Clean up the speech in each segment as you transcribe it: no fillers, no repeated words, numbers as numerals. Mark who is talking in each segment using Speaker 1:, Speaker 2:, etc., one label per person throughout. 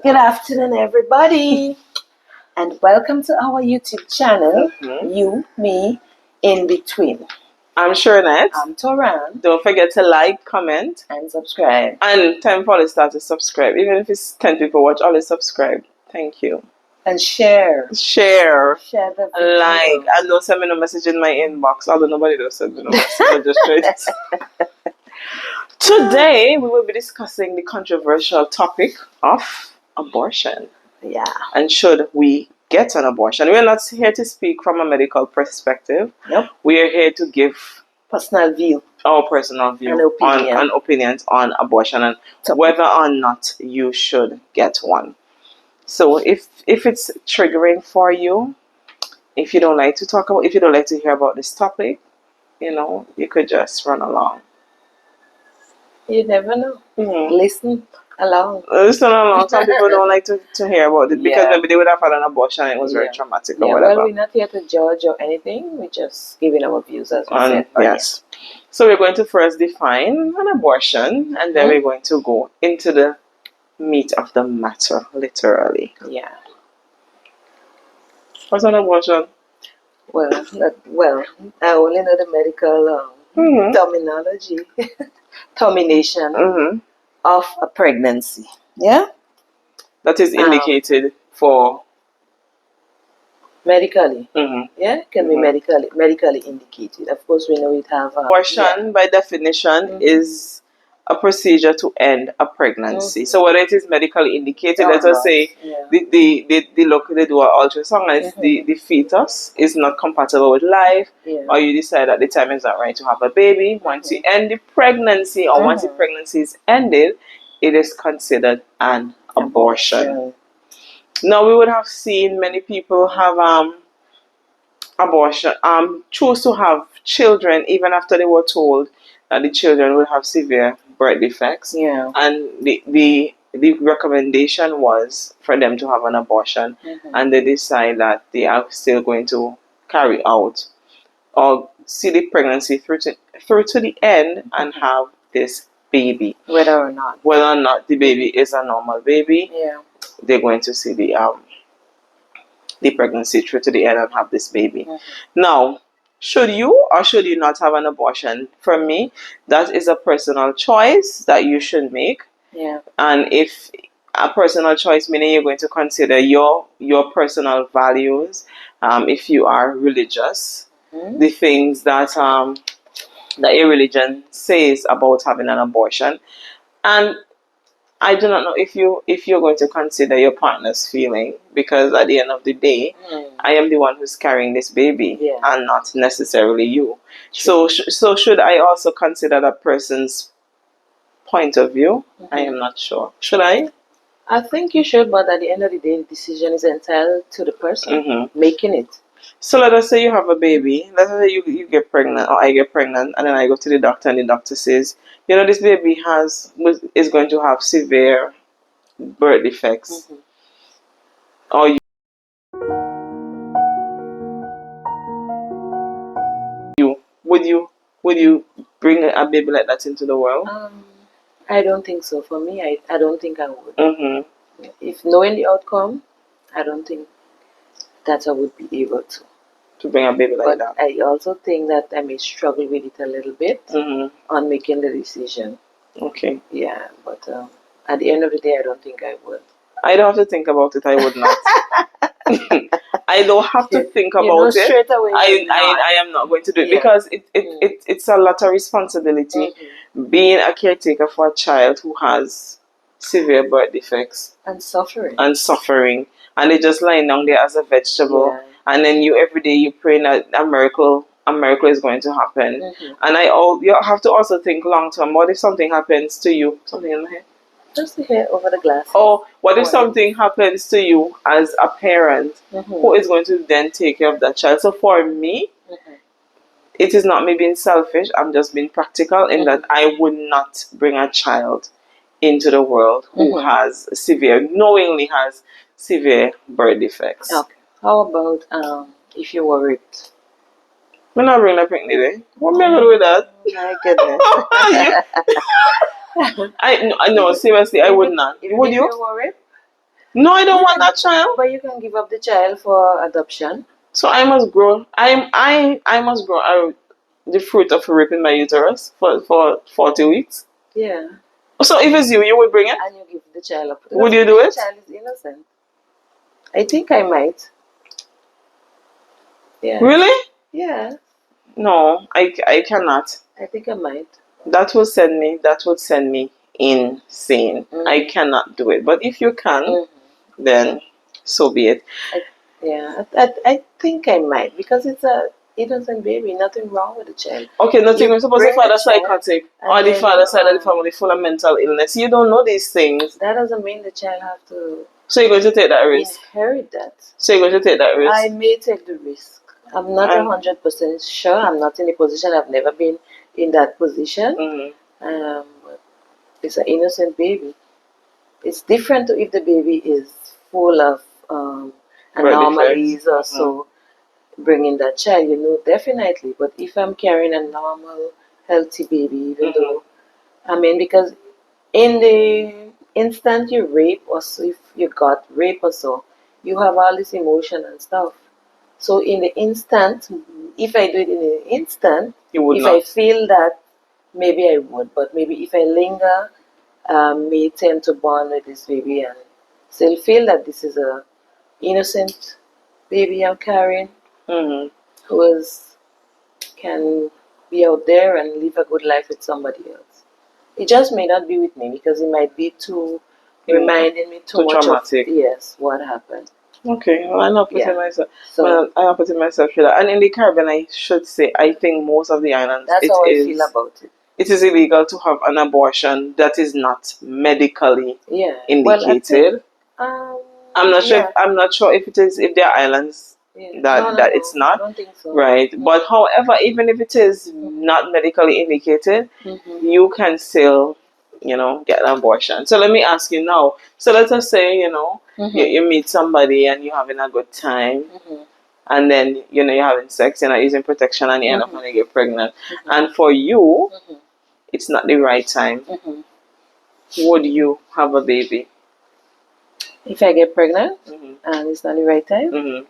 Speaker 1: Good afternoon, everybody, and welcome to our YouTube channel, You, Me, In Between.
Speaker 2: I'm Shernette.
Speaker 1: I'm Toran.
Speaker 2: Don't forget to like, comment,
Speaker 1: and subscribe.
Speaker 2: And time for all start to subscribe. Even if it's 10 people watch, always subscribe. Thank you.
Speaker 1: And share.
Speaker 2: Share
Speaker 1: the video.
Speaker 2: Like. And don't send me no message in my inbox. Although nobody does send me no message. I just try it. Today, we will be discussing the controversial topic of abortion.
Speaker 1: Yeah.
Speaker 2: And should we get an abortion? We're not here to speak from a medical perspective.
Speaker 1: Nope.
Speaker 2: We are here to give
Speaker 1: personal view.
Speaker 2: Our personal view and opinions on abortion and whether or not you should get one. So if it's triggering for you, if you don't like to talk about, if you don't like to hear about this topic, you could just run along.
Speaker 1: You never know. Listen along.
Speaker 2: Some people don't like to hear about it because maybe they would have had an abortion and it was very traumatic or whatever.
Speaker 1: Well, we're not here to judge or anything. We're just giving our views as we said.
Speaker 2: Yes. So we're going to first define an abortion and then we're going to go into the meat of the matter, literally.
Speaker 1: Yeah.
Speaker 2: What's an abortion?
Speaker 1: Well, I only know the medical terminology. Termination of a pregnancy. Yeah?
Speaker 2: That is indicated for
Speaker 1: medically. Yeah, can be medically indicated. Of course, we know it have
Speaker 2: abortion by definition is a procedure to end a pregnancy. So whether it is medically indicated, let us say they do an ultrasound and the fetus is not compatible with life, or you decide that the time is not right to have a baby. Once you end the pregnancy or once the pregnancy is ended, it is considered an abortion. Now, we would have seen many people have abortion, choose to have children even after they were told that the children would have severe birth defects.
Speaker 1: Yeah.
Speaker 2: And the recommendation was for them to have an abortion, and they decide that they are still going to carry out or see the pregnancy through to the end and have this baby.
Speaker 1: Whether or not
Speaker 2: the baby is a normal baby.
Speaker 1: Yeah.
Speaker 2: They're going to see the pregnancy through to the end and have this baby. Now, should you or should you not have an abortion? For me, that is a personal choice that you should make.
Speaker 1: Yeah.
Speaker 2: And if a personal choice, meaning you're going to consider your personal values, if you are religious, the things that your religion says about having an abortion, and I do not know if you're going to consider your partner's feeling, because at the end of the day, I am the one who's carrying this baby and not necessarily you. True. So should I also consider that person's point of view? I am not sure. Should I?
Speaker 1: I think you should, but at the end of the day, the decision is entitled to the person making it.
Speaker 2: So let us say you have a baby. Let's say you get pregnant, or I get pregnant, and then I go to the doctor, and the doctor says, this baby is going to have severe birth defects. Or would you bring a baby like that into the world?
Speaker 1: I don't think so. For me, I don't think I would. If knowing the outcome, I don't think that I would be able to
Speaker 2: bring a baby like that.
Speaker 1: I also think that I may struggle with it a little bit on making the decision.
Speaker 2: Okay.
Speaker 1: Yeah, but at the end of the day, I don't think I would.
Speaker 2: I don't have to think about it. I would not. I don't have to think about it.
Speaker 1: Straight away.
Speaker 2: I am not going to do it because it's a lot of responsibility being a caretaker for a child who has severe birth defects
Speaker 1: and suffering,
Speaker 2: and they're just lying down there as a vegetable. And then every day you pray that a miracle is going to happen. And you have to also think long term. What if something happens to you? Something in my head.
Speaker 1: Just the hair over the glass.
Speaker 2: Oh, what if something happens to you as a parent? Who is going to then take care of that child? So for me, it is not me being selfish. I'm just being practical in that I would not bring a child into the world who knowingly has severe birth defects.
Speaker 1: Okay. How about if you were raped?
Speaker 2: I'm not bringing a picnic there. What am I going to do with that?
Speaker 1: My goodness.
Speaker 2: No, seriously, I would not.
Speaker 1: Would you? If you were raped?
Speaker 2: No, I don't want that child.
Speaker 1: But you can give up the child for adoption.
Speaker 2: So I must grow. I must grow out the fruit of a rip in my uterus for 40 weeks.
Speaker 1: Yeah.
Speaker 2: So if it's you, you would bring it?
Speaker 1: And you give the child up.
Speaker 2: Would you do it?
Speaker 1: The child is innocent. I think I might. Yeah.
Speaker 2: Really?
Speaker 1: Yeah.
Speaker 2: No, I cannot.
Speaker 1: I think I might.
Speaker 2: That would send me insane. I cannot do it. But if you can, then so be it.
Speaker 1: I think I might, because it's a innocent baby. Nothing wrong with the child.
Speaker 2: Okay, nothing. Suppose the father psychotic or the father side of the family full of mental illness. You don't know these things.
Speaker 1: That doesn't mean the child have to.
Speaker 2: So you're going to take that risk.
Speaker 1: Inherit that.
Speaker 2: So you're going to take that risk.
Speaker 1: I may take the risk. I'm not 100% sure. I'm not in a position. I've never been in that position. It's an innocent baby. It's different to if the baby is full of anomalies or so. Bringing that child, definitely. But if I'm carrying a normal, healthy baby, even though, because in the instant you rape or so, if you got rape or so, you have all this emotion and stuff. So in the instant, if I do it in the instant, I feel that, maybe I would. But maybe if I linger, may tend to bond with this baby and still feel that this is a innocent baby I'm carrying, who can be out there and live a good life with somebody else. It just may not be with me, because it might be reminding me too much
Speaker 2: traumatic.
Speaker 1: What happened.
Speaker 2: Okay, well, I'm not putting myself. So, I'm not putting myself through that. And in the Caribbean, I should say, I think most of the islands,
Speaker 1: that's how I feel about it.
Speaker 2: It is illegal to have an abortion that is not medically indicated.
Speaker 1: Well,
Speaker 2: I'm not sure. I'm not sure if it is. If there are islands that it's not.
Speaker 1: I don't think so.
Speaker 2: Right. But however, even if it is not medically indicated, you can still, get an abortion. So let me ask you now. So let us say, you meet somebody and you're having a good time. And then, you're having sex, you're not using protection, and you end up when you get pregnant. And for you, it's not the right time. Would you have a baby?
Speaker 1: If I get pregnant and it's not the right time?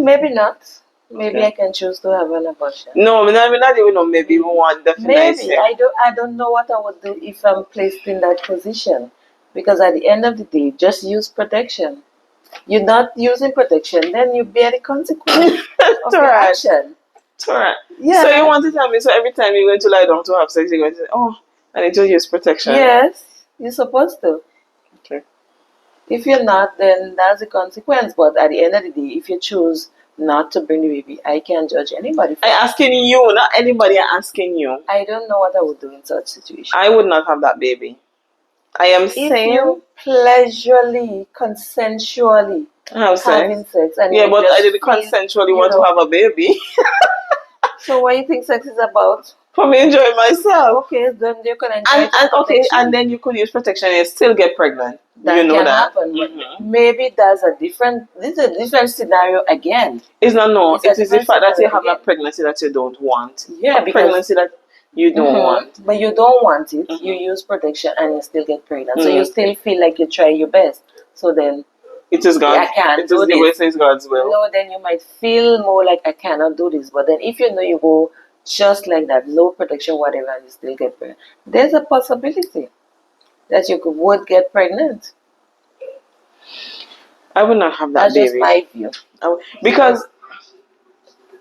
Speaker 1: Maybe not. Maybe I can choose to have an abortion.
Speaker 2: No, not even know. Maybe we want definitely.
Speaker 1: Maybe I don't know what I would do if I'm placed in that position, because at the end of the day, just use protection. You're not using protection, then you bear the consequences of your action.
Speaker 2: Alright. Yeah. So you want to tell me? So every time you're going to lie down to have sex, you're going to say, "Oh, I need to use protection."
Speaker 1: Yes, you're supposed to.
Speaker 2: Okay.
Speaker 1: If you're not, then that's the consequence. But at the end of the day, if you choose not to bring the baby, I can't judge anybody.
Speaker 2: I'm asking you, not anybody. I'm asking you.
Speaker 1: I don't know what I would do in such situation.
Speaker 2: I would not have that baby. I am saying,
Speaker 1: if you pleasurely, consensually having sex, and
Speaker 2: but I didn't consensually want to have a baby.
Speaker 1: So what do you think sex is about?
Speaker 2: For me enjoying myself.
Speaker 1: Okay, then you can enjoy
Speaker 2: and then you could use protection and still get pregnant.
Speaker 1: That can happen. Maybe there's this is a different scenario again.
Speaker 2: It's not it is the fact that you have a pregnancy that you don't want. Yeah, because pregnancy that you don't want.
Speaker 1: But you don't want it. You use protection and you still get pregnant. So you still feel like you try your best. So then
Speaker 2: it is God. It is the way it is God's will.
Speaker 1: No, then you might feel more like I cannot do this. But then if you go just like that, no protection, whatever, and you still get pregnant, there's a possibility that you would get pregnant.
Speaker 2: I would not have that baby.
Speaker 1: That's just my view.
Speaker 2: Because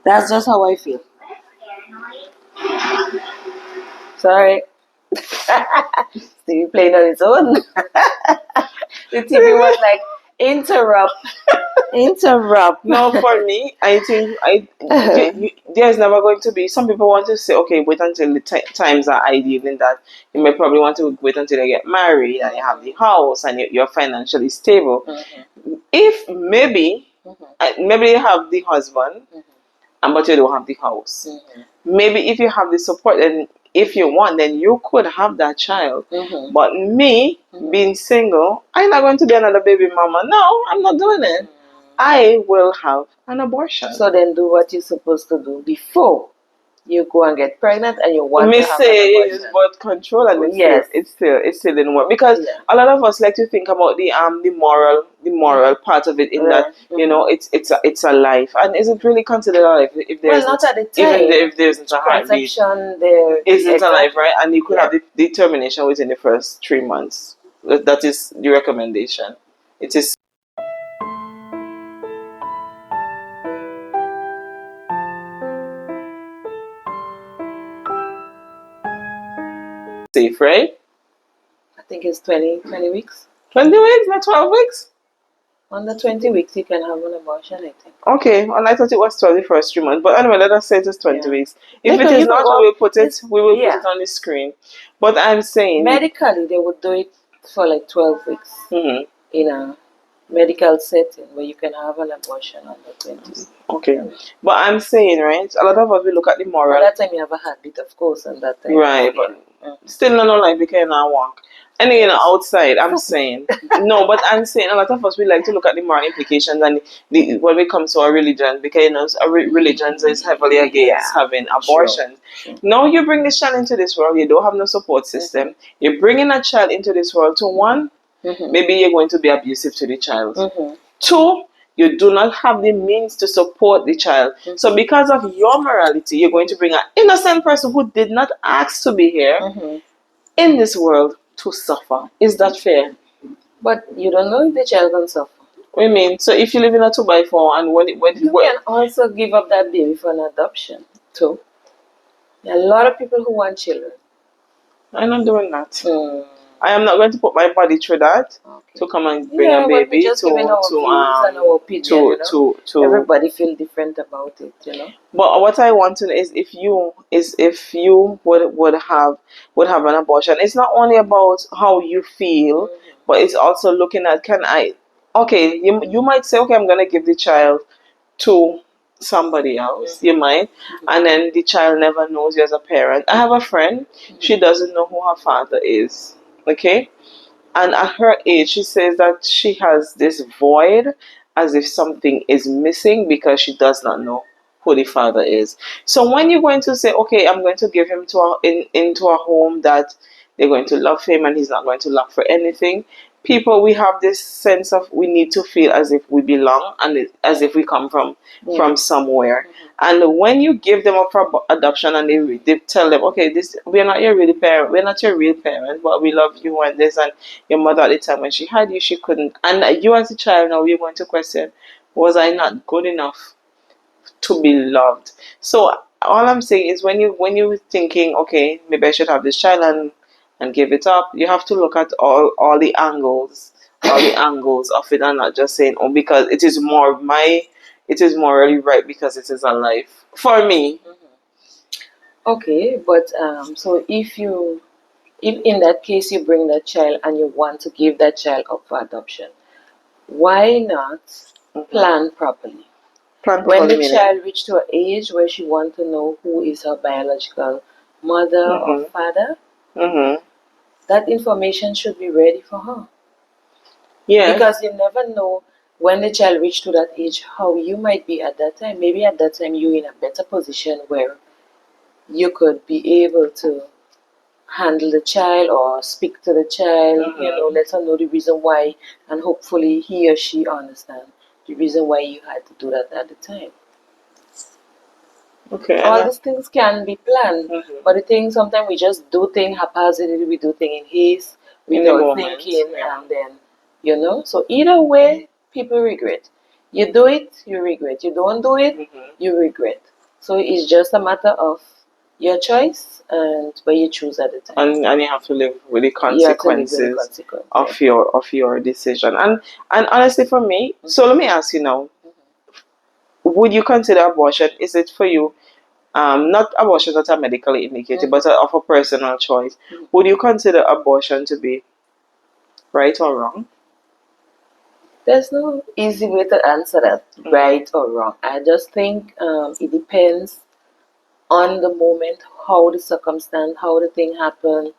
Speaker 1: that's just how I feel. Sorry. TV playing on its own. The TV was like, interrupt.
Speaker 2: No, for me, I think there's never going to be. Some people want to say, okay, wait until the times are ideal, in that you may probably want to wait until you get married and you have the house and you're financially stable. If maybe you have the husband, but you don't have the house. Maybe if you have the support, and if you want, then you could have that child. But me, being single, I'm not going to be another baby mama. No, I'm not doing it. I will have an abortion.
Speaker 1: So then do what you're supposed to do before you go and get pregnant and you want
Speaker 2: me
Speaker 1: to have
Speaker 2: say
Speaker 1: an
Speaker 2: it's
Speaker 1: abortion.
Speaker 2: about control, and it still didn't work, because a lot of us like to think about the moral part of it, in that it's a life, and is it really considered a life if there's
Speaker 1: not at the time,
Speaker 2: even if there isn't a heartbeat,
Speaker 1: conception there
Speaker 2: isn't a life, right? And you could have the determination within the first 3 months. That is the recommendation. It is safe, right?
Speaker 1: I think it's 20 weeks.
Speaker 2: 20 weeks, not 12 weeks.
Speaker 1: Under 20 weeks, you can have an abortion, I think.
Speaker 2: Okay, and I thought it was 12 the first 3 months. But anyway, let us say it is 20 weeks. If it is not, we will put it on the screen. But I'm saying,
Speaker 1: medically, they would do it for like 12 weeks in a medical setting where you can have an abortion under 20 weeks.
Speaker 2: Okay. But I'm saying, right, a lot of us, we look at the moral.
Speaker 1: At that time, you have a heartbeat, of course, and that time.
Speaker 2: Right, but still not life, we cannot walk. And outside, I'm saying. No, but I'm saying a lot of us, we like to look at the moral implications, and when it comes to our religion, because our religion is heavily against having abortion. Now you bring this child into this world, you don't have no support system. You're bringing a child into this world to one, maybe you're going to be abusive to the child. Two, you do not have the means to support the child. So because of your morality, you're going to bring an innocent person who did not ask to be here in this world to suffer. Is that fair?
Speaker 1: But you don't know if the child can suffer.
Speaker 2: What do you mean? So if you live in a 2x4 and
Speaker 1: you can also give up that baby for an adoption too. There are a lot of people who want children.
Speaker 2: I'm not doing that. I am not going to put my body through that to come and bring a baby to
Speaker 1: everybody feel different about it,
Speaker 2: But what I want to know is if you would have an abortion, it's not only about how you feel, but it's also looking at, you might say, okay, I'm gonna give the child to somebody else, you might, and then the child never knows you as a parent. I have a friend, she doesn't know who her father is, okay? And at her age, she says that she has this void, as if something is missing, because she does not know who the father is. So when you're going to say, okay, I'm going to give him into a home that they're going to love him and he's not going to lack for anything, people, we have this sense of we need to feel as if we belong and as if we come from somewhere. And when you give them up for adoption and they tell them, okay, we're not your real parent, but we love you and this, and your mother at the time when she had you, she couldn't. And you as a child now, you're going to question, was I not good enough to be loved? So all I'm saying is when you're thinking, okay, maybe I should have this child and give it up, you have to look at all the angles of it, and not just saying, oh, because it is morally right because it is a life for me.
Speaker 1: Okay, but so if in that case you bring that child and you want to give that child up for adoption, why not plan properly? When the child reaches to an age where she wants to know who is her biological mother or father, that information should be ready for her. Yeah. Because you never know when the child reaches to that age how you might be at that time. Maybe at that time you're in a better position where you could be able to handle the child or speak to the child, let her know the reason why, and hopefully he or she understand the reason why you had to do that at the time. Okay. All these things can be planned, but the thing, sometimes we just do things haphazardly, we do things in haste, without thinking, and then, so either way, people regret. You do it, you regret. You don't do it, you regret. So it's just a matter of your choice and what you choose at the time. And
Speaker 2: you have to live with the consequences of your decision. And honestly, for me, so let me ask you now, would you consider abortion, is it for you, not abortion that are medically indicated, but of a personal choice, would you consider abortion to be right or wrong?
Speaker 1: There's no easy way to answer that, right or wrong. I just think it depends on the moment, how the circumstance, how the thing happened,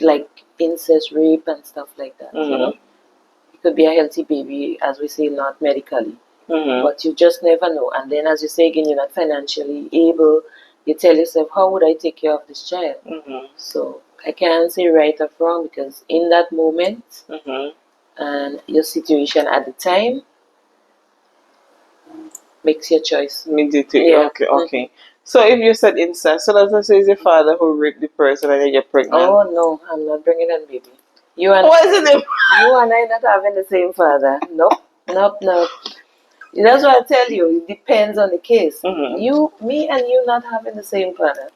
Speaker 1: like incest, rape, and stuff like that. It could be a healthy baby, as we say, not medically. but you just never know. And then, as you say again, you're not financially able. You tell yourself, how would I take care of this child? So I can't say right or wrong, because in that moment and your situation at the time makes your choice.
Speaker 2: Okay. So if you said incest, so let's say it's your father who raped the person and then you're pregnant.
Speaker 1: Oh no, I'm not bringing that baby. You and
Speaker 2: What is it?
Speaker 1: You and I not having the same father. Nope. That's what I tell you. It depends on the case. Me and you not having the same father.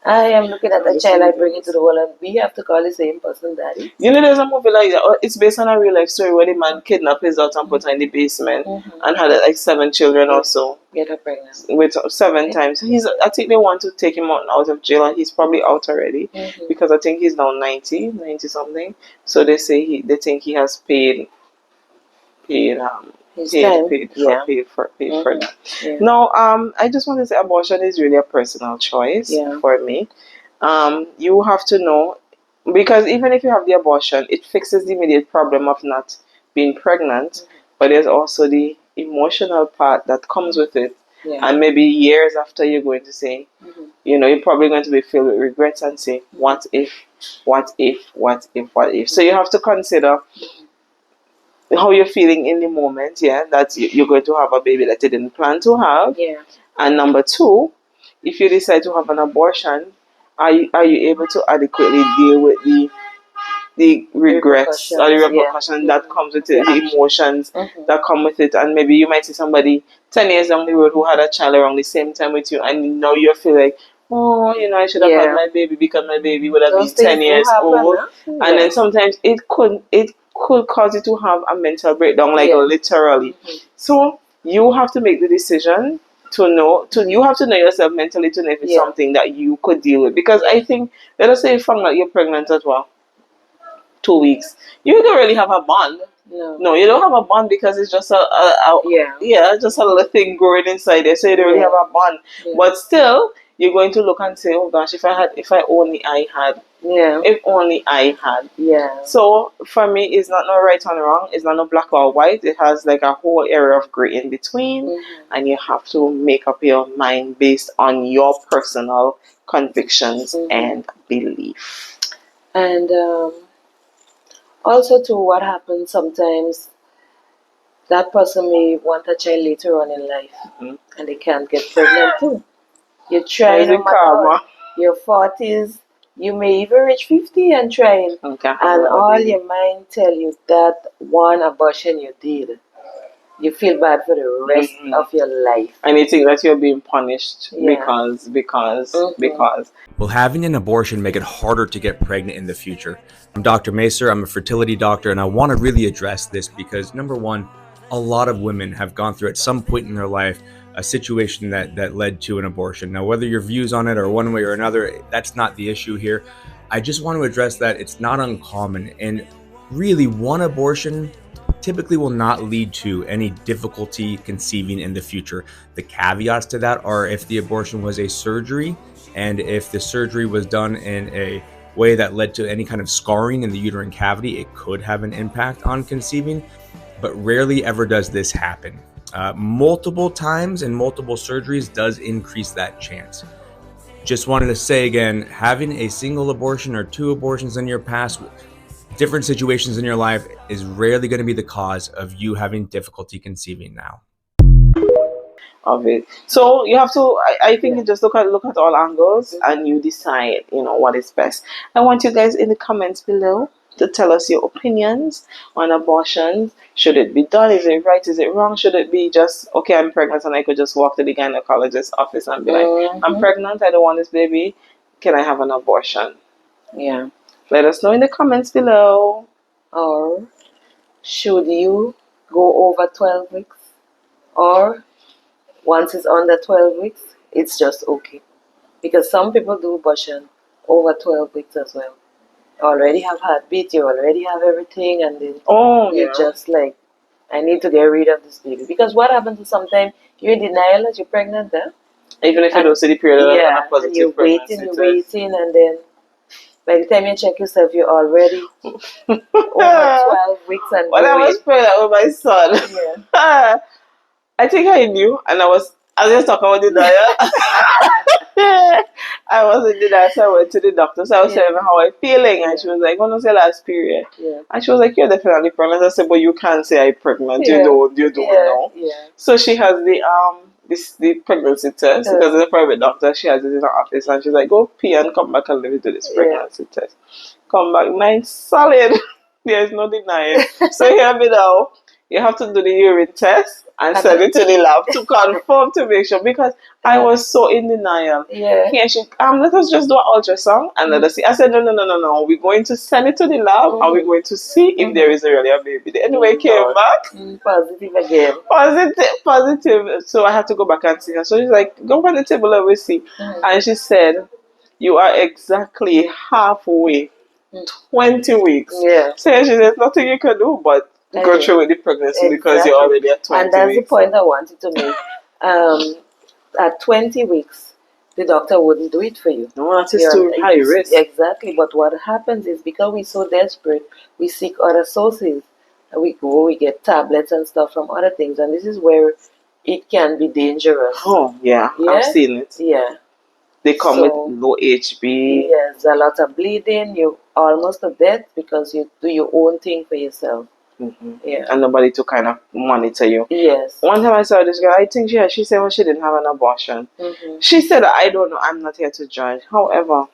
Speaker 1: I am looking at the child I bring into the world, and we have to call the same person daddy.
Speaker 2: You know, there's a movie like that. It's based on a real life story where the man kidnapped his daughter and put her in the basement and had like 7 children or so.
Speaker 1: Get her pregnant.
Speaker 2: With 7 times. I think they want to take him out of jail, and he's probably out already because I think he's now 90 something. So they think he has paid for that. Now, I just want to say abortion is really a personal choice for me. You have to know, because even if you have the abortion, it fixes the immediate problem of not being pregnant, but there's also the emotional part that comes with it. And maybe years after, you're going to say, you're probably going to be filled with regrets and say, what if? So you have to consider how you're feeling in the moment, that you're going to have a baby that you didn't plan to have. And number 2, if you decide to have an abortion, are you able to adequately deal with the regrets or the repercussions that comes with it, the emotions that come with it? And maybe you might see somebody 10 years down the road who had a child around the same time with you, and now you feel like, I should have had my baby because my baby would have been 10 years old. And then sometimes it could cause you to have a mental breakdown, like literally. So you have to make the decision you have to know yourself mentally to know if it's something that you could deal with. Because I think, let us say you found out you're pregnant at 2 weeks, you don't really have a bond. No, you don't have a bond, because it's just just a little thing growing inside there, so you don't really have a bond. But still, you're going to look and say, oh gosh, if only I had. If only I had. So for me, it's not no right and wrong. It's not no black or white. It has like a whole area of gray in between, and you have to make up your mind based on your personal convictions and belief.
Speaker 1: And also, too, what happens sometimes, that person may want a child later on in life, and they can't get pregnant too. You try no matter what. Your 40s, you may even reach 50 and trying, and all your mind tell you that one abortion you did, you feel bad for the rest of your life.
Speaker 2: And you think that you're being punished because.
Speaker 3: Will having an abortion make it harder to get pregnant in the future? I'm Dr. Macer. I'm a fertility doctor, and I want to really address this because, number one, a lot of women have gone through at some point in their life a situation that led to an abortion. Now, whether your views on it are one way or another, that's not the issue here. I just want to address that it's not uncommon, and really one abortion typically will not lead to any difficulty conceiving in the future. The caveats to that are if the abortion was a surgery, and if the surgery was done in a way that led to any kind of scarring in the uterine cavity, it could have an impact on conceiving, but rarely ever does this happen. Multiple times and multiple surgeries does increase that chance. Just wanted to say again, having a single abortion or 2 abortions in your past, different situations in your life, is rarely going to be the cause of you having difficulty conceiving now.
Speaker 2: Of it. So you have to, I think you just look at all angles and you decide, what is best. I want you guys in the comments below to tell us your opinions on abortions. Should it be done? Is it right? Is it wrong? Should it be just, okay, I'm pregnant and I could just walk to the gynecologist's office and be like, I'm pregnant, I don't want this baby, can I have an abortion? Let us know in the comments below.
Speaker 1: Or should you go over 12 weeks? Or once it's under 12 weeks, it's just okay? Because some people do abortion over 12 weeks as well. Already have heartbeat, you already have everything, and then you're just like, I need to get rid of this baby. Because what happens is sometimes you're in denial that you're pregnant,
Speaker 2: even if you don't see the period of a positive
Speaker 1: and you're waiting, and then by the time you check yourself, you're already over 12 weeks and
Speaker 2: when I was pregnant with my son, I think I knew, and I was just talking about the diet. I was in the diet, so I went to the doctor. So I was telling her how I'm feeling, and she was like, "When was your last period?" And she was like, "You're definitely pregnant." I said, "But you can't say I'm pregnant. You don't know." So she has the pregnancy test because it's a private doctor. She has it in her office, and she's like, "Go pee and come back and let me do this pregnancy test." Come back 9 solid. There's no denying. So hear me now. You have to do the urine test and send it to the lab to confirm to make sure, because I was so in denial. Let us just do an ultrasound and let us see. I said, no. We're going to send it to the lab and we're going to see if there is really a baby. Anyway, came back.
Speaker 1: Positive again.
Speaker 2: Positive. So I had to go back and see her. So she's like, go on the table and we see. And she said, you are exactly halfway. 20 weeks. So she says, nothing you can do but go through with the pregnancy because you're already at 20 weeks.
Speaker 1: And that's the point I wanted to make. At 20 weeks, the doctor wouldn't do it for you.
Speaker 2: No, that is too high risk.
Speaker 1: Exactly. But what happens is, because we're so desperate, we seek other sources. We get tablets and stuff from other things. And this is where it can be dangerous.
Speaker 2: Oh, yeah. I've seen it.
Speaker 1: Yeah.
Speaker 2: They come with low HB.
Speaker 1: Yes, a lot of bleeding. You're almost to death because you do your own thing for yourself.
Speaker 2: And nobody to kind of monitor you.
Speaker 1: Yes.
Speaker 2: One time I saw this girl, I think she said, well, she didn't have an abortion. She said, I don't know, I'm not here to judge. However,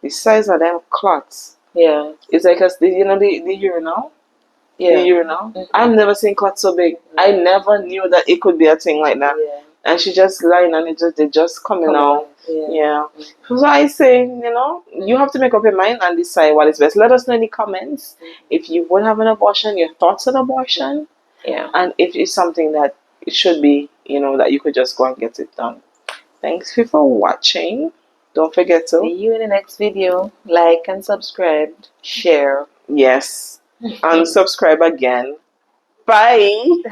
Speaker 2: the size of them clots. It's like, the urinal. The urinal. I've never seen clots so big. I never knew that it could be a thing like that. And she just lying and they just coming out. So I say, you have to make up your mind and decide what is best. Let us know in the comments if you would have an abortion, your thoughts on abortion. And if it's something that it should be, that you could just go and get it done. Thanks for watching. Don't forget to
Speaker 1: see you in the next video. Like and subscribe. Share.
Speaker 2: Yes. And subscribe again. Bye.